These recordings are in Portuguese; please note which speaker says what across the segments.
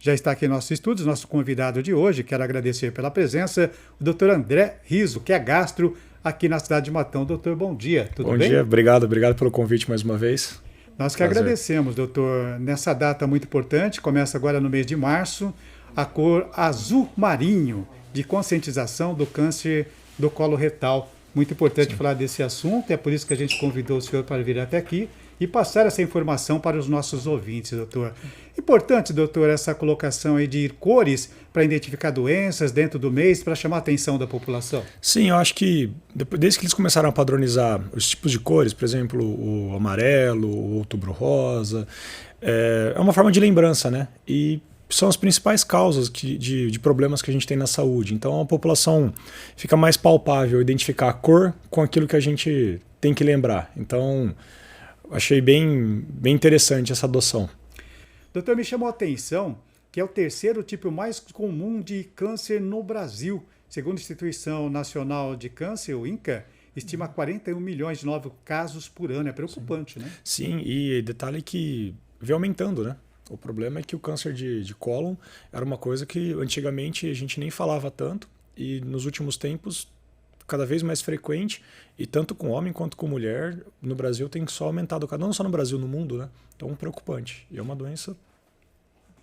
Speaker 1: Já está aqui em nossos estúdios, nosso convidado de hoje. Quero agradecer pela presença, o doutor André Riso, que é gastro aqui na cidade de Matão. Doutor, bom dia, tudo bem?
Speaker 2: Bom dia, obrigado pelo convite mais uma vez.
Speaker 1: Nós que agradecemos, doutor. Nessa data muito importante, começa agora no mês de março, a cor azul marinho de conscientização do câncer do colo retal. Muito importante falar desse assunto, é por isso que a gente convidou o senhor para vir até aqui e passar essa informação para os nossos ouvintes, doutor. Importante, doutor, essa colocação aí de cores para identificar doenças dentro do mês, para chamar a atenção da população.
Speaker 2: Sim, eu acho que desde que eles começaram a padronizar os tipos de cores, por exemplo, o amarelo, o outubro rosa, é uma forma de lembrança, né? E são as principais causas de problemas que a gente tem na saúde. Então a população fica mais palpável identificar a cor com aquilo que a gente tem que lembrar. Então achei bem interessante essa adoção.
Speaker 1: Doutor, me chamou a atenção que é o terceiro tipo mais comum de câncer no Brasil. Segundo a Instituição Nacional de Câncer, o INCA, estima 41 milhões de novos casos por ano. É preocupante, né?
Speaker 2: Sim, e detalhe que vem aumentando, né? O problema é que o câncer de cólon era uma coisa que antigamente a gente nem falava tanto e nos últimos tempos cada vez mais frequente, e tanto com homem quanto com mulher no Brasil tem só aumentado, não só no Brasil, no mundo, né? Então preocupante. E é uma doença...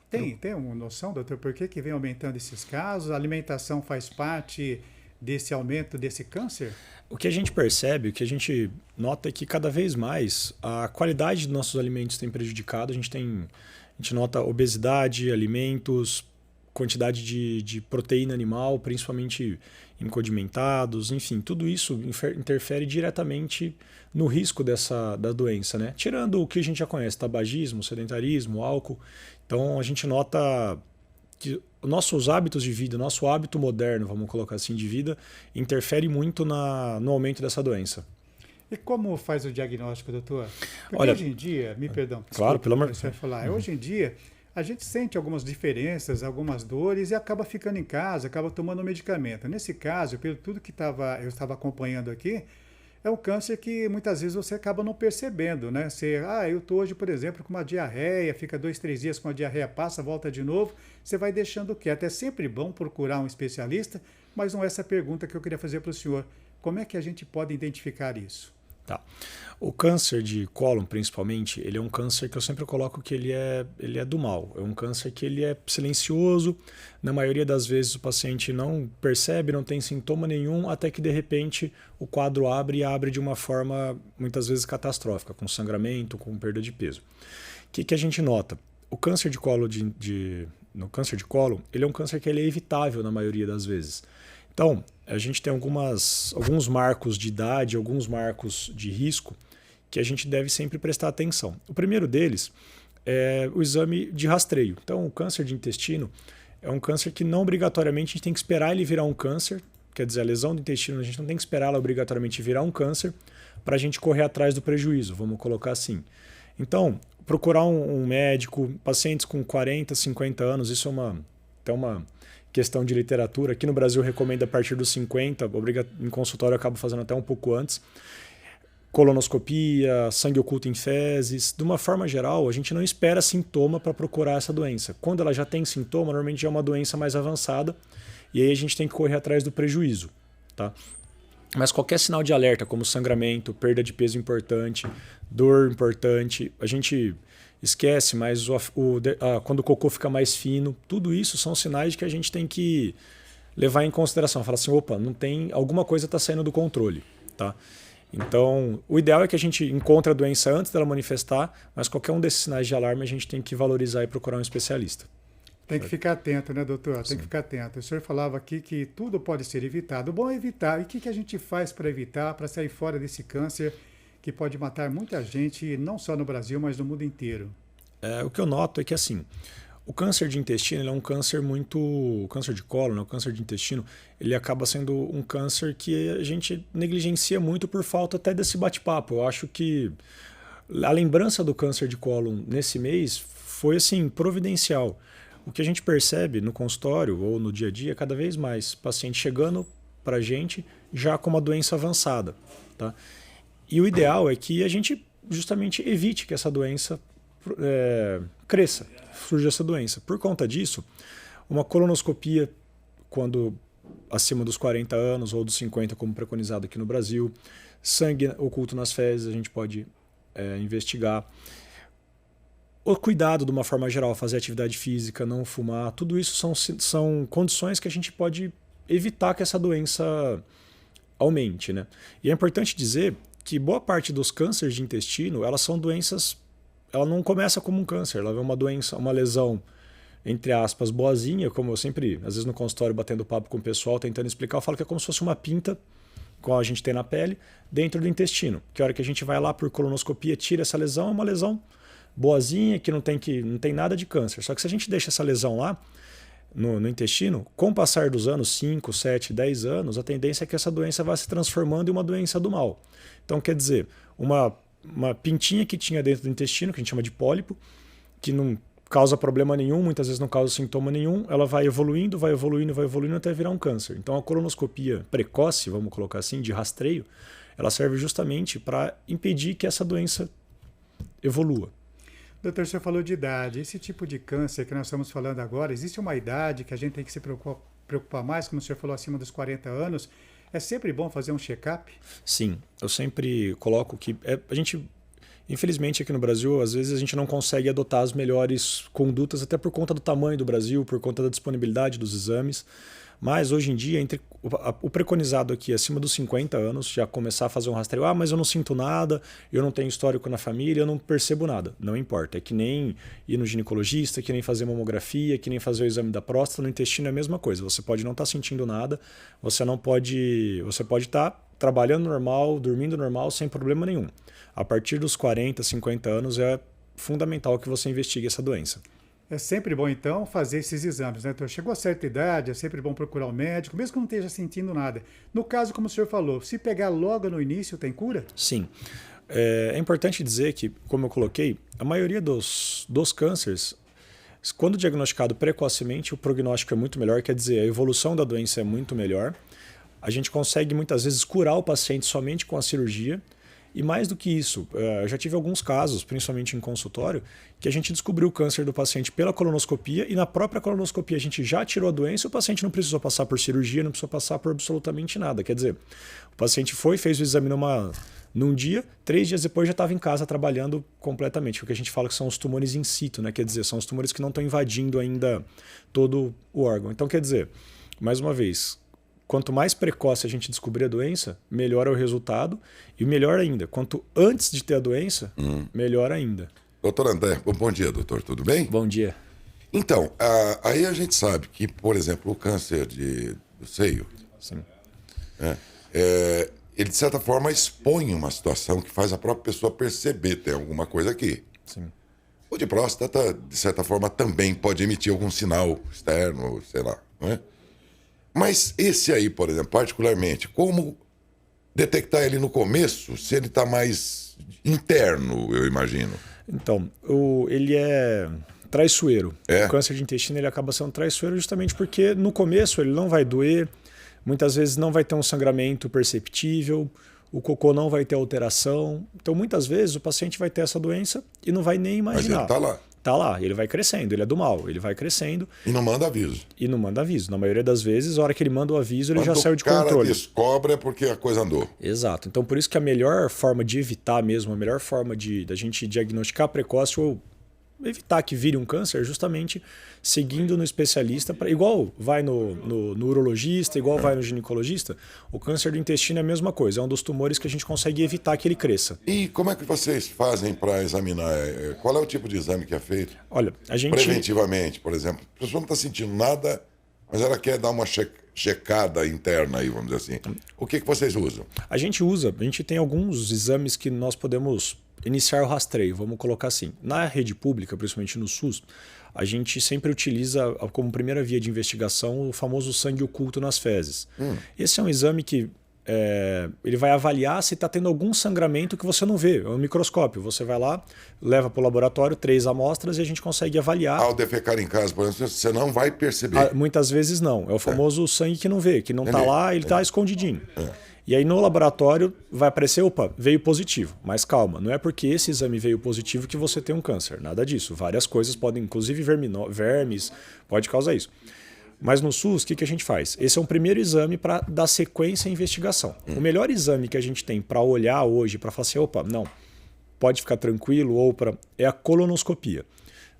Speaker 1: Tem uma noção, doutor, por que vem aumentando esses casos? A alimentação faz parte desse aumento desse câncer?
Speaker 2: O que a gente percebe, o que a gente nota é que cada vez mais a qualidade dos nossos alimentos tem prejudicado. A gente nota obesidade, alimentos, quantidade de proteína animal, principalmente em condimentados, enfim, tudo isso interfere diretamente no risco da doença, né? Tirando o que a gente já conhece, tabagismo, sedentarismo, álcool. Então a gente nota que nossos hábitos de vida, nosso hábito moderno, vamos colocar assim, de vida, interfere muito no aumento dessa doença.
Speaker 1: E como faz o diagnóstico, doutor? Porque
Speaker 2: Olha,
Speaker 1: hoje em dia, me perdão,
Speaker 2: claro, pelo amor de
Speaker 1: Deus. Hoje em dia, a gente sente algumas diferenças, algumas dores e acaba ficando em casa, acaba tomando medicamento. Nesse caso, pelo tudo que eu estava acompanhando aqui, é um câncer que muitas vezes você acaba não percebendo, né? Eu estou hoje, por exemplo, com uma diarreia, fica 2, 3 dias com a diarreia, passa, volta de novo, você vai deixando quieto. É sempre bom procurar um especialista, mas não é essa pergunta que eu queria fazer para o senhor. Como é que a gente pode identificar isso?
Speaker 2: Tá. O câncer de cólon, principalmente, ele é um câncer que eu sempre coloco que ele é do mal. É um câncer que ele é silencioso. Na maioria das vezes o paciente não percebe, não tem sintoma nenhum, até que de repente o quadro abre de uma forma muitas vezes catastrófica, com sangramento, com perda de peso. O que a gente nota? O câncer de colo no câncer de cólon, ele é um câncer que ele é evitável na maioria das vezes. Então, a gente tem alguns marcos de idade, alguns marcos de risco que a gente deve sempre prestar atenção. O primeiro deles é o exame de rastreio. Então, o câncer de intestino é um câncer que não obrigatoriamente a gente tem que esperar ele virar um câncer, quer dizer, a lesão do intestino a gente não tem que esperar ela obrigatoriamente virar um câncer para a gente correr atrás do prejuízo, vamos colocar assim. Então, procurar um médico, pacientes com 40, 50 anos, isso é até uma questão de literatura. Aqui no Brasil recomenda a partir dos 50, em consultório eu acabo fazendo até um pouco antes. Colonoscopia, sangue oculto em fezes. De uma forma geral, a gente não espera sintoma para procurar essa doença. Quando ela já tem sintoma, normalmente é uma doença mais avançada e aí a gente tem que correr atrás do prejuízo. Tá? Mas qualquer sinal de alerta, como sangramento, perda de peso importante, dor importante, a gente esquece, mas quando o cocô fica mais fino, tudo isso são sinais de que a gente tem que levar em consideração. Falar assim, opa, alguma coisa está saindo do controle. Tá? Então, o ideal é que a gente encontre a doença antes dela manifestar, mas qualquer um desses sinais de alarme a gente tem que valorizar e procurar um especialista.
Speaker 1: Tem que ficar atento, né, doutor? Tem que ficar atento. O senhor falava aqui que tudo pode ser evitado. O bom é evitar. E o que a gente faz para evitar, para sair fora desse câncer que pode matar muita gente, não só no Brasil, mas no mundo inteiro?
Speaker 2: O que eu noto é que, assim, o câncer de intestino ele é um câncer o câncer de cólon, né, o câncer de intestino, ele acaba sendo um câncer que a gente negligencia muito por falta até desse bate-papo. Eu acho que a lembrança do câncer de cólon nesse mês foi, assim, providencial. O que a gente percebe no consultório ou no dia a dia, cada vez mais paciente chegando para a gente já com uma doença avançada. Tá? E o ideal é que a gente justamente evite que essa doença cresça, surge essa doença. Por conta disso, uma colonoscopia, quando acima dos 40 anos ou dos 50, como preconizado aqui no Brasil, sangue oculto nas fezes, a gente pode investigar. O cuidado, de uma forma geral, fazer atividade física, não fumar, tudo isso são condições que a gente pode evitar que essa doença aumente, né? E é importante dizer que boa parte dos cânceres de intestino, elas são doenças, ela não começa como um câncer, ela é uma doença, uma lesão, entre aspas, boazinha, como eu sempre, às vezes no consultório, batendo papo com o pessoal, tentando explicar, eu falo que é como se fosse uma pinta, como a gente tem na pele, dentro do intestino. Que a hora que a gente vai lá por colonoscopia, tira essa lesão, é uma lesão boazinha, que não tem nada de câncer. Só que se a gente deixa essa lesão lá, no intestino, com o passar dos anos, 5, 7, 10 anos, a tendência é que essa doença vá se transformando em uma doença do mal. Então, quer dizer, uma pintinha que tinha dentro do intestino, que a gente chama de pólipo, que não causa problema nenhum, muitas vezes não causa sintoma nenhum, ela vai evoluindo até virar um câncer. Então, a colonoscopia precoce, vamos colocar assim, de rastreio, ela serve justamente para impedir que essa doença evolua.
Speaker 1: Doutor, você falou de idade. Esse tipo de câncer que nós estamos falando agora, existe uma idade que a gente tem que se preocupar mais, como o senhor falou, acima dos 40 anos? É sempre bom fazer um check-up?
Speaker 2: Sim, eu sempre coloco que a gente, infelizmente aqui no Brasil, às vezes a gente não consegue adotar as melhores condutas, até por conta do tamanho do Brasil, por conta da disponibilidade dos exames. Mas hoje em dia, o preconizado aqui, acima dos 50 anos, já começar a fazer um rastreio. Ah, mas eu não sinto nada, eu não tenho histórico na família, eu não percebo nada. Não importa, é que nem ir no ginecologista, que nem fazer mamografia, que nem fazer o exame da próstata, no intestino é a mesma coisa. Você pode não estar sentindo nada, você pode estar trabalhando normal, dormindo normal, sem problema nenhum. A partir dos 40, 50 anos é fundamental que você investigue essa doença.
Speaker 1: É sempre bom, então, fazer esses exames, né, doutor? Chegou a certa idade, é sempre bom procurar um médico, mesmo que não esteja sentindo nada. No caso, como o senhor falou, se pegar logo no início, tem cura?
Speaker 2: Sim. É importante dizer que, como eu coloquei, a maioria dos cânceres, quando diagnosticado precocemente, o prognóstico é muito melhor, quer dizer, a evolução da doença é muito melhor. A gente consegue, muitas vezes, curar o paciente somente com a cirurgia. E mais do que isso, eu já tive alguns casos, principalmente em consultório, que a gente descobriu o câncer do paciente pela colonoscopia e na própria colonoscopia a gente já tirou a doença e o paciente não precisou passar por cirurgia, não precisou passar por absolutamente nada. Quer dizer, o paciente fez o exame num dia, 3 dias depois já estava em casa trabalhando completamente. O que a gente fala que são os tumores in situ, né? Quer dizer, são os tumores que não estão invadindo ainda todo o órgão. Então, quer dizer, mais uma vez, quanto mais precoce a gente descobrir a doença, melhor é o resultado. E melhor ainda, quanto antes de ter a doença, melhor ainda.
Speaker 3: Doutor André, bom dia, doutor. Tudo bem?
Speaker 2: Bom dia.
Speaker 3: Então, aí a gente sabe que, por exemplo, o câncer do seio,
Speaker 2: Sim.
Speaker 3: Ele, de certa forma, expõe uma situação que faz a própria pessoa perceber que tem alguma coisa aqui.
Speaker 2: Sim.
Speaker 3: O de próstata, de certa forma, também pode emitir algum sinal externo, sei lá, não é? Mas esse aí, por exemplo, particularmente, como detectar ele no começo, se ele está mais interno, eu imagino?
Speaker 2: Então, ele é traiçoeiro.
Speaker 3: É?
Speaker 2: O câncer de intestino ele acaba sendo traiçoeiro justamente porque no começo ele não vai doer, muitas vezes não vai ter um sangramento perceptível, o cocô não vai ter alteração. Então, muitas vezes o paciente vai ter essa doença e não vai nem imaginar.
Speaker 3: Mas ele está lá.
Speaker 2: Tá lá, ele vai crescendo, ele é do mal, ele vai crescendo.
Speaker 3: E não manda aviso.
Speaker 2: E não manda aviso. Na maioria das vezes, a hora que ele manda o aviso, ele já saiu de
Speaker 3: controle. Quando o cara descobre é porque a coisa andou.
Speaker 2: Exato. Então, por isso que a melhor forma de evitar mesmo, a melhor forma da gente diagnosticar precoce ou evitar que vire um câncer é justamente seguindo no especialista, igual vai no urologista, igual vai no ginecologista. O câncer do intestino é a mesma coisa, é um dos tumores que a gente consegue evitar que ele cresça.
Speaker 3: E como é que vocês fazem para examinar? Qual é o tipo de exame que é feito?
Speaker 2: Olha, a gente...
Speaker 3: Preventivamente, por exemplo. A pessoa não está sentindo nada, mas ela quer dar uma checada interna aí, vamos dizer assim. O que vocês usam?
Speaker 2: A gente tem alguns exames que nós podemos iniciar o rastreio, vamos colocar assim. Na rede pública, principalmente no SUS, a gente sempre utiliza como primeira via de investigação o famoso sangue oculto nas fezes. Esse é um exame que ele vai avaliar se está tendo algum sangramento que você não vê. É um microscópio. Você vai lá, leva para o laboratório 3 amostras e a gente consegue avaliar.
Speaker 3: Ao defecar em casa, por exemplo, você não vai perceber.
Speaker 2: Muitas vezes não. É o famoso sangue que não vê, que não está lá, ele está escondidinho. E aí no laboratório vai aparecer, opa, veio positivo. Mas calma, não é porque esse exame veio positivo que você tem um câncer. Nada disso. Várias coisas podem, inclusive vermes, pode causar isso. Mas no SUS, o que a gente faz? Esse é um primeiro exame para dar sequência à investigação. O melhor exame que a gente tem para olhar hoje, para falar assim, opa, não, pode ficar tranquilo, é a colonoscopia.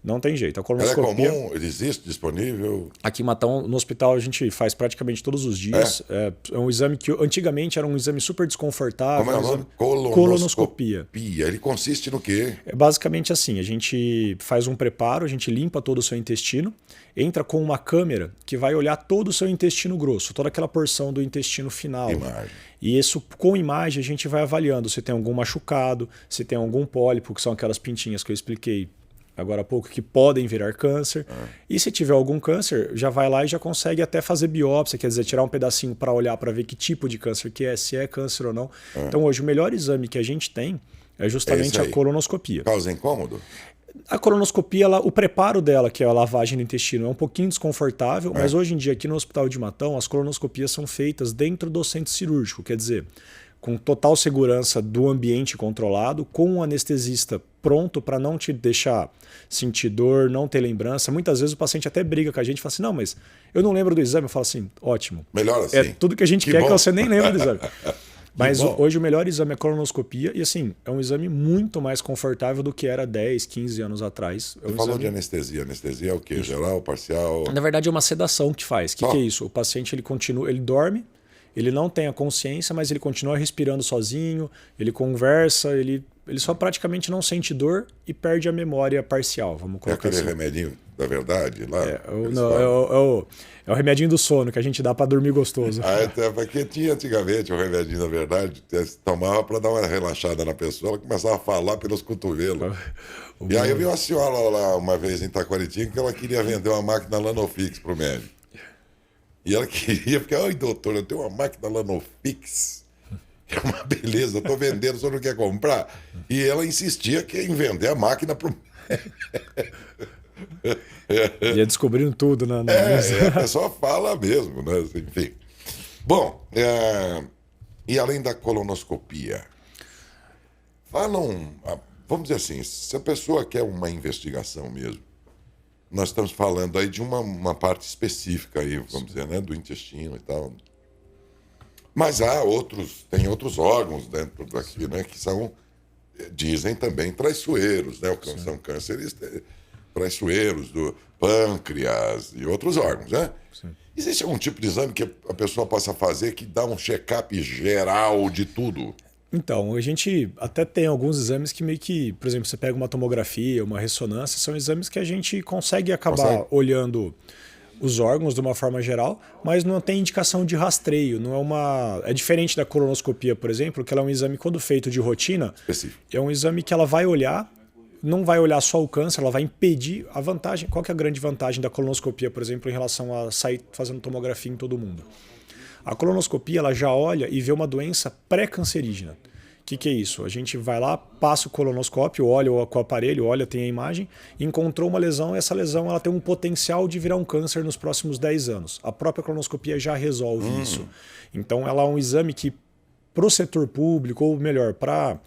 Speaker 2: Não tem jeito. A colonoscopia,
Speaker 3: ela é comum? Existe disponível?
Speaker 2: Aqui em Matão, no hospital, a gente faz praticamente todos os dias. É um exame que antigamente era um exame super desconfortável.
Speaker 3: Como é o nome?
Speaker 2: Colonoscopia.
Speaker 3: Ele consiste no quê?
Speaker 2: É basicamente assim, a gente faz um preparo, a gente limpa todo o seu intestino, entra com uma câmera que vai olhar todo o seu intestino grosso, toda aquela porção do intestino final.
Speaker 3: Imagem.
Speaker 2: E isso, com imagem, a gente vai avaliando se tem algum machucado, se tem algum pólipo, que são aquelas pintinhas que eu expliquei agora há pouco, que podem virar câncer. E se tiver algum câncer, já vai lá e já consegue até fazer biópsia, quer dizer, tirar um pedacinho para olhar, para ver que tipo de câncer que é, se é câncer ou não. Então hoje o melhor exame que a gente tem é justamente a colonoscopia.
Speaker 3: Causa incômodo?
Speaker 2: A colonoscopia, o preparo dela, que é a lavagem do intestino, é um pouquinho desconfortável, mas hoje em dia aqui no Hospital de Matão, as colonoscopias são feitas dentro do centro cirúrgico, quer dizer, com total segurança do ambiente controlado, com um anestesista pronto para não te deixar sentir dor, não ter lembrança. Muitas vezes o paciente até briga com a gente e fala assim, não, mas eu não lembro do exame. Eu falo assim, ótimo.
Speaker 3: Melhor assim.
Speaker 2: É tudo que a gente quer, que você nem lembra do exame. Mas
Speaker 3: bom.
Speaker 2: Hoje o melhor exame é a colonoscopia e assim, é um exame muito mais confortável do que era 10, 15 anos atrás.
Speaker 3: Você falou de anestesia. Anestesia é o quê? Geral, parcial?
Speaker 2: Na verdade é uma sedação que faz. O que é isso? O paciente ele continua, ele dorme, ele não tem a consciência, mas ele continua respirando sozinho, ele conversa, ele só praticamente não sente dor e perde a memória parcial, vamos colocar
Speaker 3: aquele
Speaker 2: assim.
Speaker 3: remedinho da verdade lá?
Speaker 2: É o remedinho do sono que a gente dá para dormir gostoso.
Speaker 3: Porque tinha antigamente o remedinho da verdade, tomava para dar uma relaxada na pessoa, ela começava a falar pelos cotovelos. E aí eu vi uma senhora lá uma vez em Taquaritinga que ela queria vender uma máquina Lanofix para o médico. E ela queria, porque, ai doutor, eu tenho uma máquina Lanofix, que é uma beleza, eu estou vendendo, o senhor não quer comprar? E ela insistia em vender a máquina para o
Speaker 2: Ia descobrindo tudo na
Speaker 3: a pessoa fala mesmo, né? Enfim. Bom, e além da colonoscopia, vamos dizer assim, se a pessoa quer uma investigação mesmo, nós estamos falando aí de uma parte específica aí, vamos dizer, né, do intestino e tal. Mas tem outros órgãos dentro daqui, né, que são, dizem também, traiçoeiros, né? São cânceres traiçoeiros do pâncreas e outros órgãos, né?
Speaker 2: Sim.
Speaker 3: Existe algum tipo de exame que a pessoa possa fazer que dá um check-up geral de tudo?
Speaker 2: Então, a gente até tem alguns exames que meio que, por exemplo, você pega uma tomografia, uma ressonância, são exames que a gente consegue acabar olhando os órgãos de uma forma geral, mas não tem indicação de rastreio, é diferente da colonoscopia, por exemplo, que ela é um exame quando feito de rotina,
Speaker 3: específico.
Speaker 2: É um exame que ela vai olhar, não vai olhar só o câncer, ela vai impedir a vantagem. Qual que é a grande vantagem da colonoscopia, por exemplo, em relação a sair fazendo tomografia em todo mundo? A colonoscopia ela já olha e vê uma doença pré-cancerígena. O que é isso? A gente vai lá, passa o colonoscópio, olha com o aparelho, olha, tem a imagem, encontrou uma lesão, e essa lesão ela tem um potencial de virar um câncer nos próximos 10 anos. A própria colonoscopia já resolve isso. Então ela é um exame que, para o setor público, ou melhor, para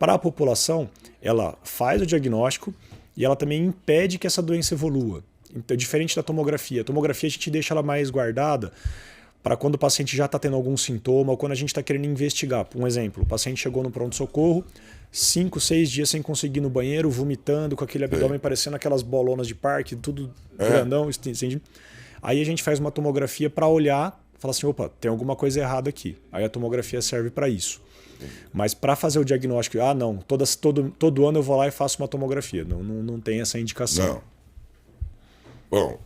Speaker 2: a população, ela faz o diagnóstico e ela também impede que essa doença evolua. Então, diferente da tomografia. A tomografia a gente deixa ela mais guardada para quando o paciente já está tendo algum sintoma ou quando a gente está querendo investigar. Um exemplo, o paciente chegou no pronto-socorro, 5, 6 dias sem conseguir ir no banheiro, vomitando, com aquele abdômen parecendo aquelas bolonas de parque, tudo grandão. Assim. Aí a gente faz uma tomografia para olhar, falar assim, opa, tem alguma coisa errada aqui. Aí a tomografia serve para isso. Mas para fazer o diagnóstico, não, todo ano eu vou lá e faço uma tomografia. Não tem essa indicação.
Speaker 3: Não. Bom,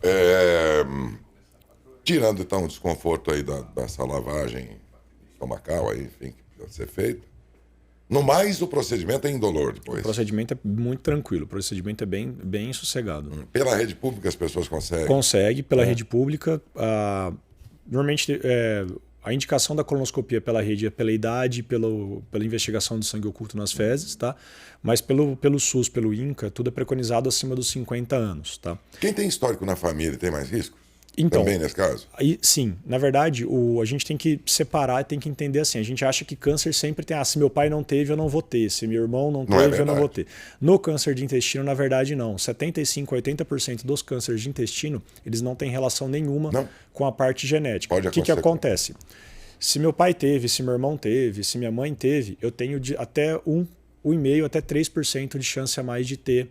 Speaker 3: tirando então o desconforto aí dessa lavagem estomacal aí, enfim, que precisa ser feita, no mais o procedimento é indolor depois.
Speaker 2: O procedimento é muito tranquilo, o procedimento é bem sossegado.
Speaker 3: Pela rede pública as pessoas conseguem?
Speaker 2: Consegue, pela rede pública. Normalmente a indicação da colonoscopia pela rede é pela idade, pela investigação de sangue oculto nas fezes, tá? Mas pelo SUS, pelo INCA, tudo é preconizado acima dos 50 anos, tá?
Speaker 3: Quem tem histórico na família tem mais risco?
Speaker 2: Então,
Speaker 3: também nesse caso?
Speaker 2: aí, sim, na verdade, a gente tem que separar, tem que entender assim. A gente acha que câncer sempre tem, se meu pai não teve, eu não vou ter. Se meu irmão não teve, eu não vou ter. No câncer de intestino, na verdade, não. 75%, 80% dos cânceres de intestino, eles não têm relação nenhuma com a parte genética. O que acontece? Se meu pai teve, se meu irmão teve, se minha mãe teve, eu tenho até 1,5% até 3% de chance a mais de ter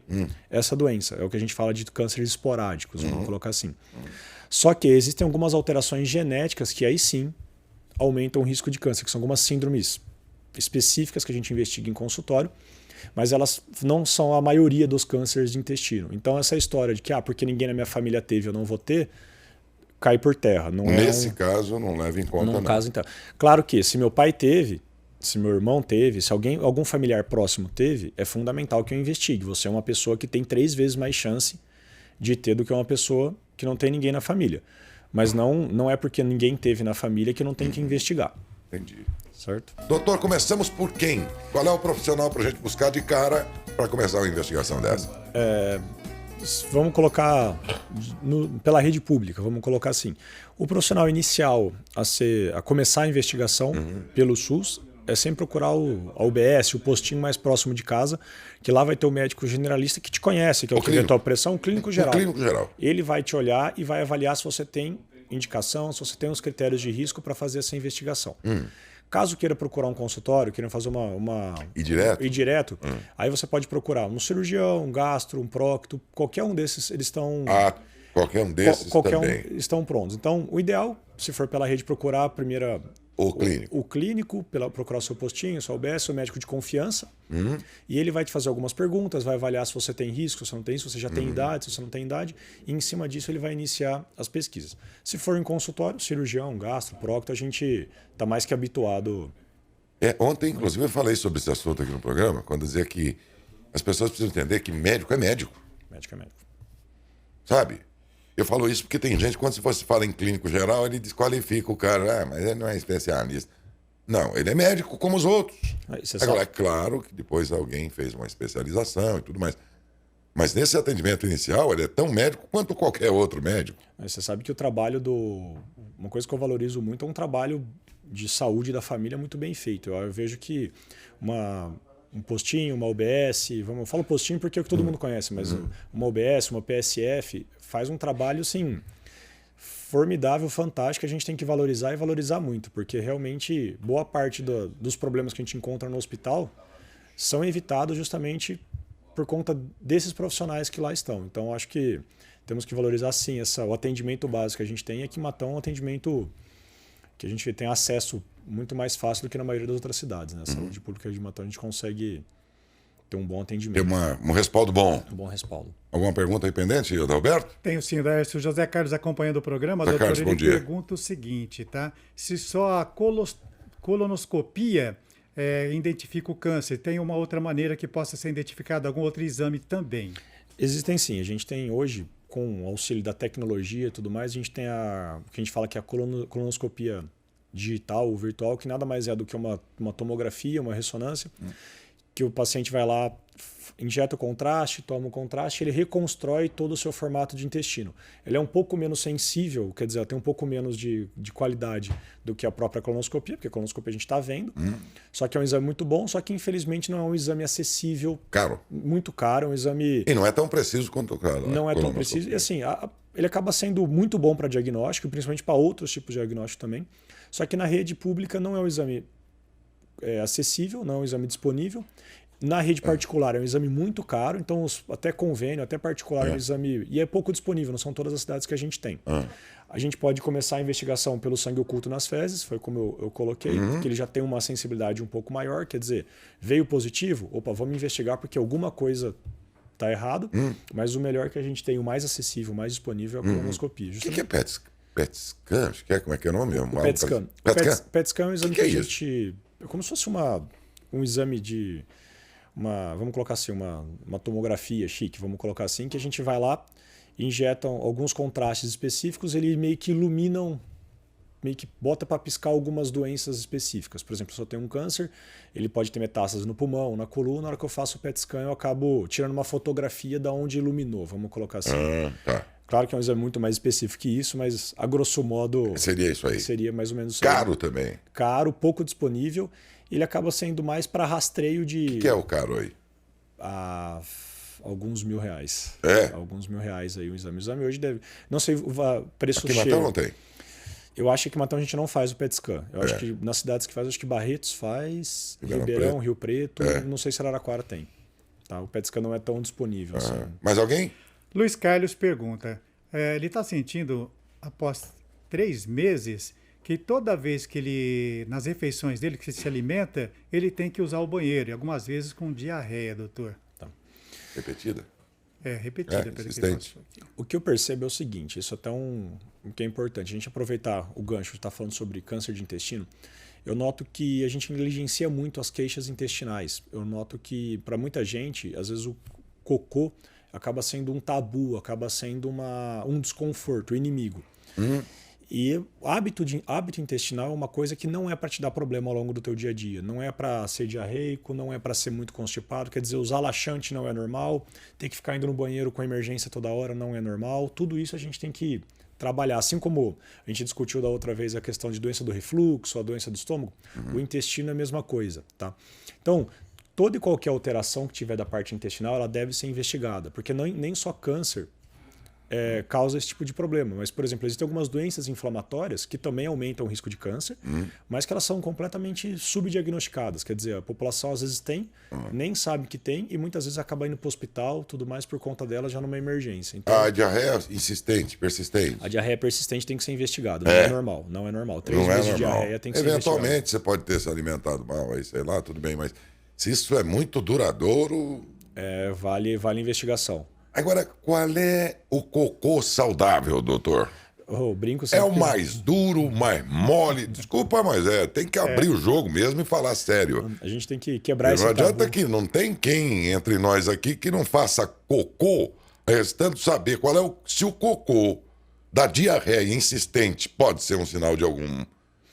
Speaker 2: essa doença. É o que a gente fala de cânceres esporádicos, vamos colocar assim. Só que existem algumas alterações genéticas que aí sim aumentam o risco de câncer, que são algumas síndromes específicas que a gente investiga em consultório, mas elas não são a maioria dos cânceres de intestino. Então essa história de que porque ninguém na minha família teve, eu não vou ter, cai por terra.
Speaker 3: Nesse caso, não leva em conta não.
Speaker 2: Caso, então. Claro que se meu pai teve, se meu irmão teve, se algum familiar próximo teve, é fundamental que eu investigue. Você é uma pessoa que tem 3 vezes mais chance de ter do que uma pessoa que não tem ninguém na família. Mas não é porque ninguém teve na família que não tem que investigar.
Speaker 3: Entendi.
Speaker 2: Certo?
Speaker 3: Doutor, começamos por quem? Qual é o profissional para a gente buscar de cara para começar uma investigação dessa?
Speaker 2: Vamos colocar pela rede pública, vamos colocar assim. O profissional inicial a começar a investigação pelo SUS é sempre procurar a UBS, o postinho mais próximo de casa, que lá vai ter o médico generalista que te conhece, que é o que vê a tua pressão, o clínico geral. Ele vai te olhar e vai avaliar se você tem indicação, se você tem os critérios de risco para fazer essa investigação. Caso queira procurar um consultório, queira fazer ir direto, aí você pode procurar um cirurgião, um gastro, um prócto, qualquer um desses, eles estão...
Speaker 3: qualquer um desses também.
Speaker 2: Estão prontos. Então, o ideal, se for pela rede, procurar a primeira... O clínico, procurar o seu postinho, sua UBS, seu médico de confiança, e ele vai te fazer algumas perguntas, vai avaliar se você tem risco, se você não tem, se você já tem idade, se você não tem idade, e em cima disso ele vai iniciar as pesquisas. Se for em consultório, cirurgião, gastro, prócto, a gente está mais que habituado.
Speaker 3: Ontem, inclusive, eu falei sobre esse assunto aqui no programa, quando dizia que as pessoas precisam entender que médico é médico.
Speaker 2: Médico é médico.
Speaker 3: Sabe? Eu falo isso porque tem gente, quando você fala em clínico geral, ele desqualifica o cara. Mas ele não é especialista. Não, ele é médico como os outros. Agora, é claro que depois alguém fez uma especialização e tudo mais. Mas nesse atendimento inicial, ele é tão médico quanto qualquer outro médico.
Speaker 2: Você sabe que o trabalho uma coisa que eu valorizo muito é um trabalho de saúde da família muito bem feito. Eu vejo que um postinho, uma UBS, eu falo postinho porque é o que todo mundo conhece, mas uma UBS, uma PSF, faz um trabalho assim, formidável, fantástico, a gente tem que valorizar e valorizar muito, porque realmente boa parte dos problemas que a gente encontra no hospital são evitados justamente por conta desses profissionais que lá estão. Então acho que temos que valorizar sim o atendimento básico que a gente tem, aqui em Matão é um atendimento que a gente tem acesso muito mais fácil do que na maioria das outras cidades. Né? A saúde pública de Matão a gente consegue ter um bom atendimento.
Speaker 3: Ter um respaldo bom.
Speaker 2: Um bom respaldo.
Speaker 3: Alguma pergunta aí pendente, Adalberto?
Speaker 1: Tenho sim, o José Carlos acompanhando o programa.
Speaker 3: José
Speaker 1: doutor,
Speaker 3: Carlos,
Speaker 1: ele pergunta o seguinte, tá? Se só a colonoscopia identifica o câncer, tem uma outra maneira que possa ser identificado, algum outro exame também?
Speaker 2: Existem sim. A gente tem hoje, com o auxílio da tecnologia e tudo mais, a gente tem o que a gente fala que é a colonoscopia digital ou virtual, que nada mais é do que uma tomografia, uma ressonância, que o paciente vai lá, injeta o contraste, toma o contraste, ele reconstrói todo o seu formato de intestino. Ele é um pouco menos sensível, quer dizer, tem um pouco menos de qualidade do que a própria colonoscopia, porque a colonoscopia a gente está vendo, só que é um exame muito bom, só que infelizmente não é um exame acessível.
Speaker 3: Caro.
Speaker 2: Muito caro, é um exame...
Speaker 3: E não é tão preciso quanto o cara.
Speaker 2: Não é tão preciso. E assim, ele acaba sendo muito bom para diagnóstico, principalmente para outros tipos de diagnóstico também. Só que na rede pública não é um exame acessível, não é um exame disponível. Na rede particular é um exame muito caro, então até convênio, até particular é um exame... E é pouco disponível, não são todas as cidades que a gente tem. A gente pode começar a investigação pelo sangue oculto nas fezes, foi como eu coloquei, que ele já tem uma sensibilidade um pouco maior, quer dizer, veio positivo, opa, vamos investigar porque alguma coisa está errado, mas o melhor que a gente tem, o mais acessível, o mais disponível é a colonoscopia.
Speaker 3: O que é PET scan? Acho que como é que é o nome mesmo?
Speaker 2: PET scan. PET scan é um exame que a
Speaker 3: é
Speaker 2: gente... É como se fosse um exame de... vamos colocar assim, uma tomografia chique, vamos colocar assim, que a gente vai lá, injetam alguns contrastes específicos, eles meio que iluminam meio que bota para piscar algumas doenças específicas. Por exemplo, se eu tenho um câncer, ele pode ter metástases no pulmão, na coluna. Na hora que eu faço o PET scan, eu acabo tirando uma fotografia da onde iluminou, vamos colocar assim.
Speaker 3: Tá.
Speaker 2: Claro que é um exame muito mais específico que isso, mas a grosso modo
Speaker 3: Seria isso aí.
Speaker 2: seria mais ou menos isso.
Speaker 3: Caro também.
Speaker 2: Caro, pouco disponível. Ele acaba sendo mais para rastreio de...
Speaker 3: O que é o caro aí?
Speaker 2: Alguns R$ 1.000.
Speaker 3: É?
Speaker 2: Alguns R$ 1.000 aí o exame. O exame hoje deve... Não sei o preço
Speaker 3: Aqui em
Speaker 2: cheio.
Speaker 3: Matão não tem.
Speaker 2: Eu acho que em Matão a gente não faz o PET scan. Eu acho que nas cidades que faz, acho que Barretos faz, Ribeirão, Rio Preto, não sei se Araraquara tem. Tá? O PET scan não é tão disponível assim.
Speaker 3: Mais alguém?
Speaker 1: Luiz Carlos pergunta, ele está sentindo, após 3 meses, que toda vez que ele, nas refeições dele, que se alimenta, ele tem que usar o banheiro, e algumas vezes com diarreia, doutor.
Speaker 3: Repetida?
Speaker 1: Repetida. Pelo que ele
Speaker 3: insistente.
Speaker 1: passou aqui.
Speaker 2: O que eu percebo é o seguinte, isso até o que é importante, a gente aproveitar o gancho de estar falando sobre câncer de intestino, eu noto que a gente negligencia muito as queixas intestinais. Eu noto que, para muita gente, às vezes o cocô acaba sendo um tabu, acaba sendo um desconforto, um inimigo. E o hábito intestinal é uma coisa que não é para te dar problema ao longo do teu dia a dia. Não é para ser diarreico, não é para ser muito constipado. Quer dizer, usar laxante não é normal. Ter que ficar indo no banheiro com emergência toda hora não é normal. Tudo isso a gente tem que trabalhar. Assim como a gente discutiu da outra vez a questão de doença do refluxo, a doença do estômago, o intestino é a mesma coisa. Tá? Então, toda e qualquer alteração que tiver da parte intestinal, ela deve ser investigada. Porque nem só câncer causa esse tipo de problema. Mas, por exemplo, existem algumas doenças inflamatórias que também aumentam o risco de câncer, mas que elas são completamente subdiagnosticadas. Quer dizer, a população às vezes tem, nem sabe que tem, e muitas vezes acaba indo para o hospital, tudo mais por conta dela já numa emergência. Então,
Speaker 3: A diarreia insistente, persistente.
Speaker 2: a diarreia persistente tem que ser investigada. Não é normal. Não é normal. 3
Speaker 3: Não
Speaker 2: meses
Speaker 3: é
Speaker 2: de
Speaker 3: normal.
Speaker 2: diarreia tem que ser investigada.
Speaker 3: Eventualmente você pode ter se alimentado mal, aí, sei lá, tudo bem, mas se isso é muito duradouro.
Speaker 2: Vale a investigação.
Speaker 3: Agora, qual é o cocô saudável, doutor?
Speaker 2: O brinco
Speaker 3: É
Speaker 2: sempre
Speaker 3: o mais duro, o mais mole? Desculpa, mas tem que abrir o jogo mesmo e falar sério.
Speaker 2: A gente tem que quebrar esse
Speaker 3: Não adianta
Speaker 2: tabu.
Speaker 3: que não tem quem entre nós aqui que não faça cocô, restando saber qual é se o cocô da diarreia insistente pode ser um sinal de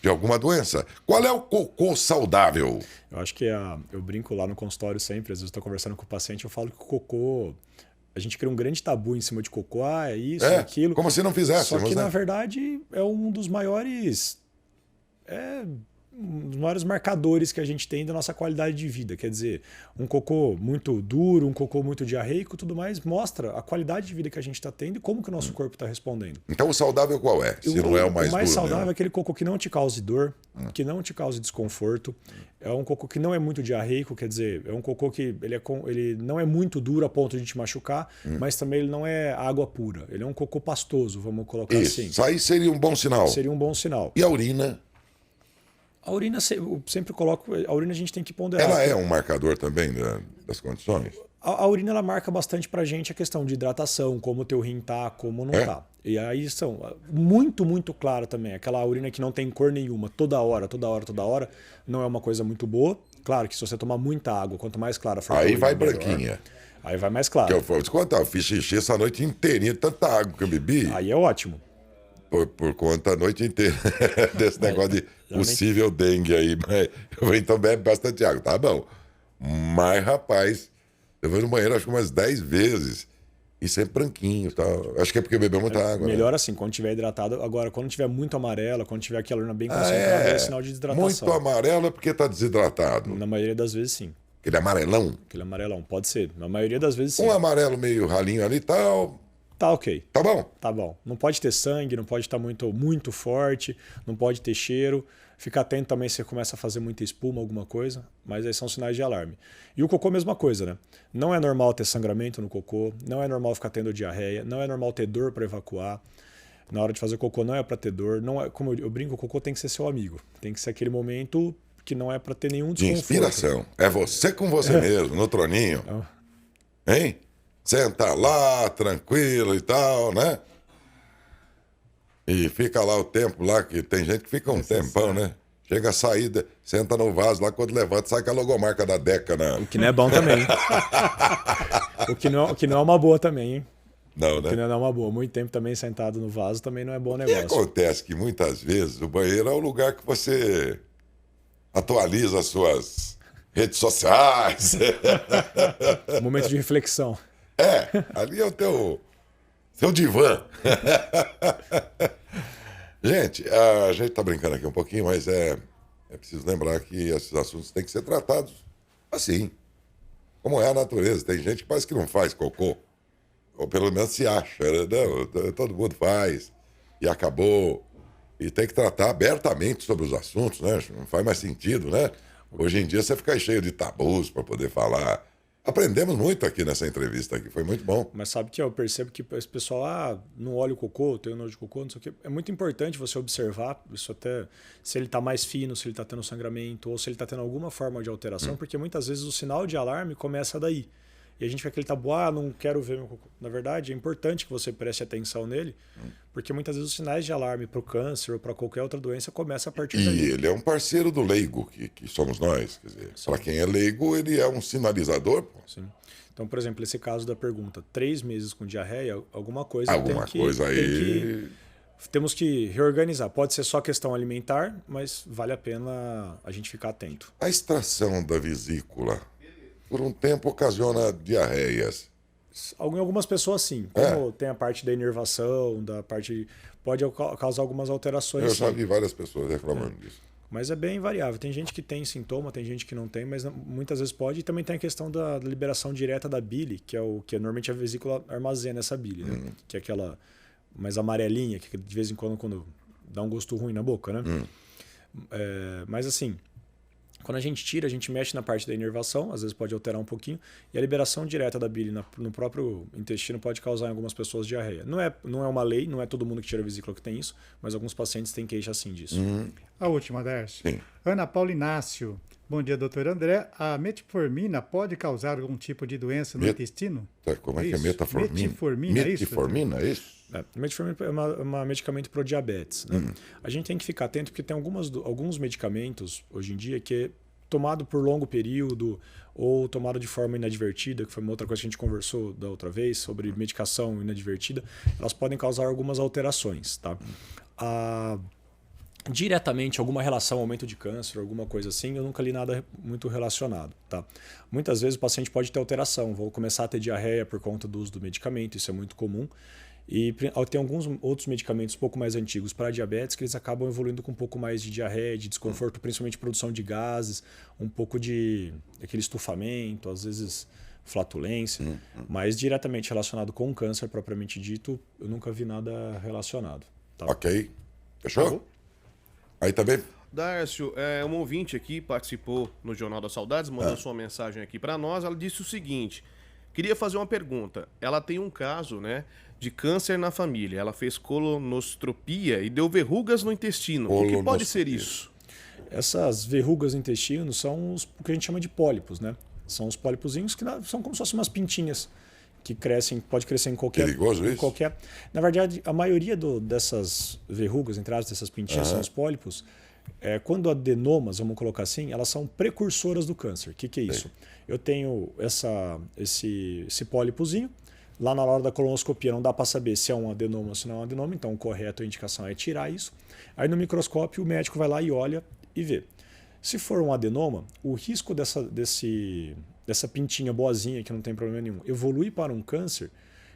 Speaker 3: alguma doença. Qual é o cocô saudável?
Speaker 2: Eu acho que eu brinco lá no consultório sempre, às vezes eu estou conversando com o paciente, eu falo que o cocô, a gente cria um grande tabu em cima de cocô, é isso, é aquilo.
Speaker 3: Como se não fizéssemos,
Speaker 2: Só que,
Speaker 3: né?
Speaker 2: na verdade, é um dos maiores marcadores que a gente tem da nossa qualidade de vida. Quer dizer, um cocô muito duro, um cocô muito diarreico, tudo mais, mostra a qualidade de vida que a gente está tendo e como que o nosso corpo está respondendo.
Speaker 3: Então o saudável qual é? Se não é o mais duro,
Speaker 2: saudável
Speaker 3: né?
Speaker 2: é aquele cocô que não te cause dor, que não te cause desconforto. É um cocô que não é muito diarreico, quer dizer, é um cocô que ele não é muito duro a ponto de te machucar, mas também ele não é água pura. Ele é um cocô pastoso, vamos colocar
Speaker 3: Isso,
Speaker 2: assim.
Speaker 3: isso aí seria um bom sinal.
Speaker 2: Seria um bom sinal.
Speaker 3: E a urina?
Speaker 2: A urina, eu sempre coloco, a urina a gente tem que ponderar.
Speaker 3: Ela é um marcador também das condições?
Speaker 2: A urina ela marca bastante pra gente a questão de hidratação, como o teu rim tá, como não tá. E aí são muito, muito claro também. Aquela urina que não tem cor nenhuma, toda hora, não é uma coisa muito boa. Claro que se você tomar muita água, quanto mais clara for a
Speaker 3: Aí
Speaker 2: urina,
Speaker 3: vai
Speaker 2: melhor.
Speaker 3: branquinha.
Speaker 2: Aí vai mais claro.
Speaker 3: Que eu te contar, eu fiz xixi essa noite inteirinha, tanta água que eu bebi,
Speaker 2: Aí é ótimo.
Speaker 3: por conta a noite inteira desse negócio de possível dengue aí. Mas eu falei, então bebe bastante água, tá bom. Mas, rapaz, eu vou no banheiro acho que umas 10 vezes. E sempre branquinho, tá? Acho que é porque bebeu muita água.
Speaker 2: Melhor
Speaker 3: né?
Speaker 2: assim, quando tiver hidratado. Agora, quando tiver muito amarela, quando tiver aquela urina bem concentrada, é sinal de desidratação.
Speaker 3: Muito amarelo é porque tá desidratado.
Speaker 2: Na maioria das vezes, sim.
Speaker 3: Aquele amarelão.
Speaker 2: Aquele amarelão, pode ser. Na maioria das vezes, sim.
Speaker 3: Um amarelo meio ralinho ali e tal.
Speaker 2: Tá ok.
Speaker 3: Tá bom?
Speaker 2: Tá bom. Não pode ter sangue, não pode estar muito, muito forte, não pode ter cheiro. Fica atento também se você começa a fazer muita espuma, alguma coisa, mas aí são sinais de alarme. E o cocô, mesma coisa, né? Não é normal ter sangramento no cocô, não é normal ficar tendo diarreia, não é normal ter dor para evacuar. Na hora de fazer cocô não é para ter dor, não é, como eu brinco, o cocô tem que ser seu amigo. Tem que ser aquele momento que não é para ter nenhum
Speaker 3: De
Speaker 2: desconforto.
Speaker 3: inspiração. É você com você mesmo, no troninho. Hein? Senta lá, tranquilo e tal, né? E fica lá o tempo lá, que tem gente que fica um tempão, né? Chega a saída, senta no vaso lá, quando levanta, sai com a logomarca da Deca, né?
Speaker 2: O que não é bom também. o que não é uma boa também, hein?
Speaker 3: Não,
Speaker 2: Que
Speaker 3: né?
Speaker 2: não é uma boa. Muito tempo também sentado no vaso também não é bom
Speaker 3: E
Speaker 2: negócio.
Speaker 3: acontece que muitas vezes o banheiro é o lugar que você atualiza as suas redes sociais.
Speaker 2: Momento de reflexão.
Speaker 3: Ali é o teu seu divã. Gente, a gente tá brincando aqui um pouquinho, mas é preciso lembrar que esses assuntos têm que ser tratados assim, como é a natureza. Tem gente que parece que não faz cocô, ou pelo menos se acha, né? Não, todo mundo faz, e acabou. E tem que tratar abertamente sobre os assuntos, né? Não faz mais sentido, né? Hoje em dia você fica cheio de tabus para poder falar. Aprendemos muito aqui nessa entrevista aqui, foi muito bom.
Speaker 2: Mas sabe que eu percebo que esse pessoal, não olha o cocô, tem nojo de cocô, não sei o quê. É muito importante você observar isso até se ele está mais fino, se ele está tendo sangramento, ou se ele está tendo alguma forma de alteração, porque muitas vezes o sinal de alarme começa daí. E a gente vê aquele tabu, não quero ver meu cocô. Na verdade, é importante que você preste atenção nele, porque muitas vezes os sinais de alarme para o câncer ou para qualquer outra doença começam a partir
Speaker 3: E
Speaker 2: daí.
Speaker 3: ele é um parceiro do leigo, que somos nós. Quer dizer, para quem é leigo, ele é um sinalizador. Pô.
Speaker 2: Sim. Então, por exemplo, esse caso da pergunta, 3 meses com diarreia, alguma coisa
Speaker 3: Alguma coisa aí.
Speaker 2: Temos que reorganizar. Pode ser só questão alimentar, mas vale a pena a gente ficar atento.
Speaker 3: A extração da vesícula, por um tempo, ocasiona diarreias.
Speaker 2: Em algumas pessoas, sim. Como tem a parte da inervação, pode causar algumas alterações.
Speaker 3: Eu já
Speaker 2: sim.
Speaker 3: vi várias pessoas reclamando disso.
Speaker 2: Mas é bem variável. Tem gente que tem sintoma, tem gente que não tem, mas muitas vezes pode. E também tem a questão da liberação direta da bile, que é o que normalmente a vesícula armazena essa bile, né? Que é aquela mais amarelinha, que de vez em quando dá um gosto ruim na boca, né? Mas assim, quando a gente tira, a gente mexe na parte da inervação, às vezes pode alterar um pouquinho, e a liberação direta da bile no próprio intestino pode causar em algumas pessoas diarreia. Não é uma lei, não é todo mundo que tira a vesícula que tem isso, mas alguns pacientes têm queixa assim disso.
Speaker 1: A última, Darcy.
Speaker 3: Sim.
Speaker 1: Ana Paula Inácio. Bom dia, doutor André. A metformina pode causar algum tipo de doença no intestino?
Speaker 3: Como é que é
Speaker 1: Isso.
Speaker 3: metaformina?
Speaker 1: Metformina, é isso,
Speaker 3: Metformina, é isso?
Speaker 2: Metformina é um medicamento para diabetes. Né? A gente tem que ficar atento porque tem alguns medicamentos hoje em dia que é tomado por longo período ou tomado de forma inadvertida, que foi uma outra coisa que a gente conversou da outra vez sobre medicação inadvertida, elas podem causar algumas alterações. Tá? Diretamente alguma relação, aumento de câncer, alguma coisa assim, eu nunca li nada muito relacionado. Tá? Muitas vezes o paciente pode ter alteração, vou começar a ter diarreia por conta do uso do medicamento, isso é muito comum. E tem alguns outros medicamentos um pouco mais antigos para diabetes que eles acabam evoluindo com um pouco mais de diarreia, de desconforto, principalmente produção de gases, um pouco de aquele estufamento, às vezes flatulência, mas diretamente relacionado com o câncer propriamente dito, eu nunca vi nada relacionado. Tá?
Speaker 3: Ok. Fechou? Aí também.
Speaker 4: Dárcio, um ouvinte aqui participou no Jornal das Saudades, mandou sua mensagem aqui para nós. Ela disse o seguinte: queria fazer uma pergunta. Ela tem um caso, né, de câncer na família. Ela fez colonoscopia e deu verrugas no intestino. O que pode ser isso?
Speaker 2: Essas verrugas no intestino são o que a gente chama de pólipos, né? São os pólipozinhos que são como se fossem umas pintinhas que crescem, pode crescer em qualquer...
Speaker 3: Perigoso isso?
Speaker 2: Na verdade, a maioria dessas verrugas, entre aspas, dessas pintinhas, são os pólipos. Quando adenomas, vamos colocar assim, elas são precursoras do câncer. O que é isso? Eu tenho esse pólipozinho. Lá na hora da colonoscopia não dá para saber se é um adenoma ou se não é um adenoma, então o correto, a indicação é tirar isso. Aí no microscópio o médico vai lá e olha e vê. Se for um adenoma, o risco dessa pintinha boazinha, que não tem problema nenhum, evoluir para um câncer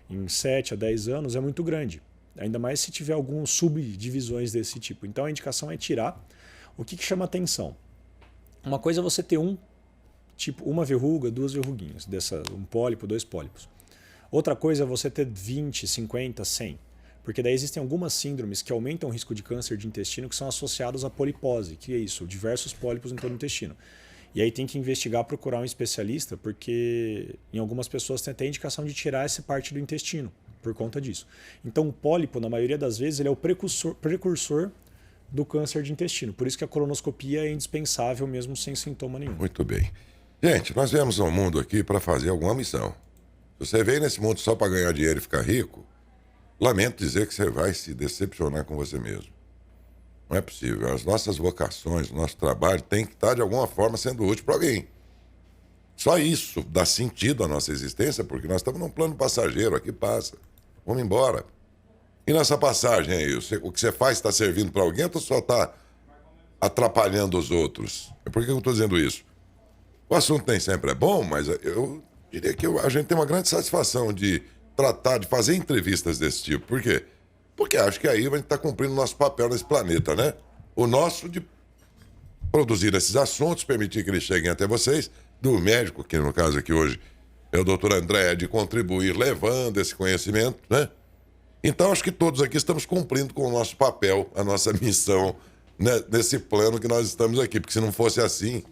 Speaker 2: em 7 a 10 anos é muito grande. Ainda mais se tiver algumas subdivisões desse tipo. Então a indicação é tirar. O que chama atenção? Uma coisa é você ter uma verruga, 2 verruguinhas, um pólipo, 2 pólipos. Outra coisa é você ter 20, 50, 100. Porque daí existem algumas síndromes que aumentam o risco de câncer de intestino que são associados à polipose, que é isso, diversos pólipos em todo o intestino. E aí tem que investigar, procurar um especialista, porque em algumas pessoas tem até a indicação de tirar essa parte do intestino, por conta disso. Então o pólipo, na maioria das vezes, ele é o precursor do câncer de intestino. Por isso que a colonoscopia é indispensável mesmo sem sintoma nenhum.
Speaker 3: Muito bem. Gente, nós viemos ao mundo aqui para fazer alguma missão. Se você veio nesse mundo só para ganhar dinheiro e ficar rico, lamento dizer que você vai se decepcionar com você mesmo. Não é possível. As nossas vocações, o nosso trabalho tem que estar de alguma forma sendo útil para alguém. Só isso dá sentido à nossa existência, porque nós estamos num plano passageiro, aqui passa. Vamos embora. E nessa passagem aí, o que você faz está servindo para alguém ou só está atrapalhando os outros? Por que eu estou dizendo isso? O assunto nem sempre é bom, mas eu diria que a gente tem uma grande satisfação de tratar, de fazer entrevistas desse tipo. Por quê? Porque acho que aí a gente está cumprindo o nosso papel nesse planeta, né? O nosso de produzir esses assuntos, permitir que eles cheguem até vocês, do médico, que no caso aqui hoje é o doutor André, de contribuir levando esse conhecimento, né? Então acho que todos aqui estamos cumprindo com o nosso papel, a nossa missão, né, nesse plano que nós estamos aqui, porque se não fosse assim,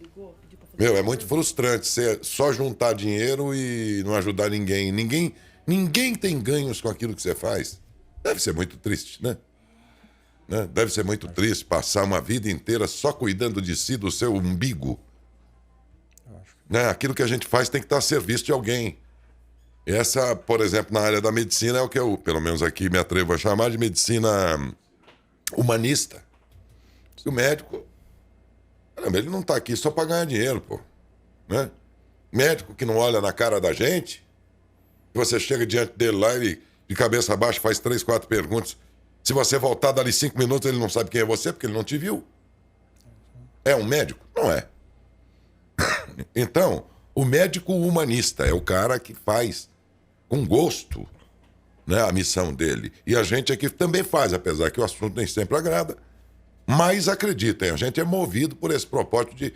Speaker 3: é muito frustrante você só juntar dinheiro e não ajudar ninguém. Ninguém tem ganhos com aquilo que você faz. Deve ser muito triste, né? Deve ser muito triste passar uma vida inteira só cuidando de si, do seu umbigo. Né? Aquilo que a gente faz tem que estar a serviço de alguém. Essa, por exemplo, na área da medicina é o que eu, pelo menos aqui, me atrevo a chamar de medicina humanista. O médico, caramba, ele não está aqui só para ganhar dinheiro, pô. Né? Médico que não olha na cara da gente, você chega diante dele lá e de cabeça baixa faz 3, 4 perguntas. Se você voltar dali 5 minutos, ele não sabe quem é você, porque ele não te viu. É um médico? Não é. Então, o médico humanista é o cara que faz com gosto, né, a missão dele. E a gente aqui também faz, apesar que o assunto nem sempre agrada. Mas acreditem, a gente é movido por esse propósito de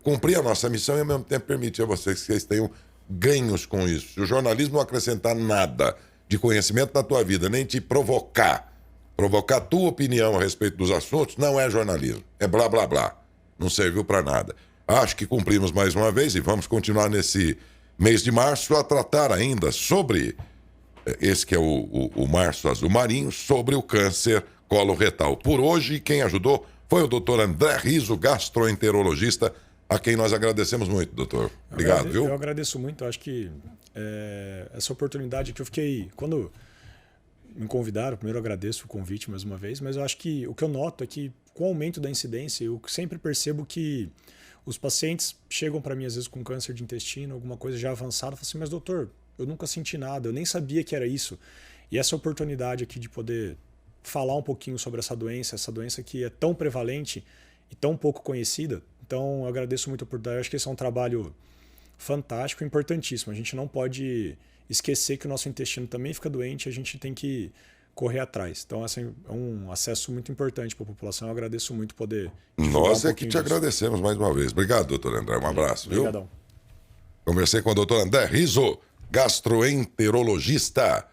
Speaker 3: cumprir a nossa missão e ao mesmo tempo permitir a vocês que vocês tenham ganhos com isso. Se o jornalismo não acrescentar nada de conhecimento na tua vida, nem te provocar a tua opinião a respeito dos assuntos, não é jornalismo. É blá, blá, blá. Não serviu para nada. Acho que cumprimos mais uma vez e vamos continuar nesse mês de março a tratar ainda sobre, esse que é o Março Azul Marinho, sobre o câncer coloretal. Por hoje, quem ajudou foi o doutor André Riso, gastroenterologista, a quem nós agradecemos muito, doutor. Obrigado, viu?
Speaker 2: Eu agradeço muito. Acho que essa oportunidade que eu fiquei... Quando me convidaram, primeiro eu agradeço o convite mais uma vez, mas eu acho que o que eu noto é que com o aumento da incidência, eu sempre percebo que os pacientes chegam para mim às vezes com câncer de intestino, alguma coisa já avançada, falam assim, mas doutor, eu nunca senti nada, eu nem sabia que era isso. E essa oportunidade aqui de poder falar um pouquinho sobre essa doença que é tão prevalente e tão pouco conhecida. Então eu agradeço muito a oportunidade, eu acho que esse é um trabalho fantástico e importantíssimo. A gente não pode esquecer que o nosso intestino também fica doente, a gente tem que correr atrás. Então, assim, é um acesso muito importante para a população. Eu agradeço muito poder...
Speaker 3: Nós é que te agradecemos mais uma vez. Obrigado, doutor André. Um abraço, viu?
Speaker 2: Obrigadão.
Speaker 3: Conversei com o doutor André Riso, gastroenterologista.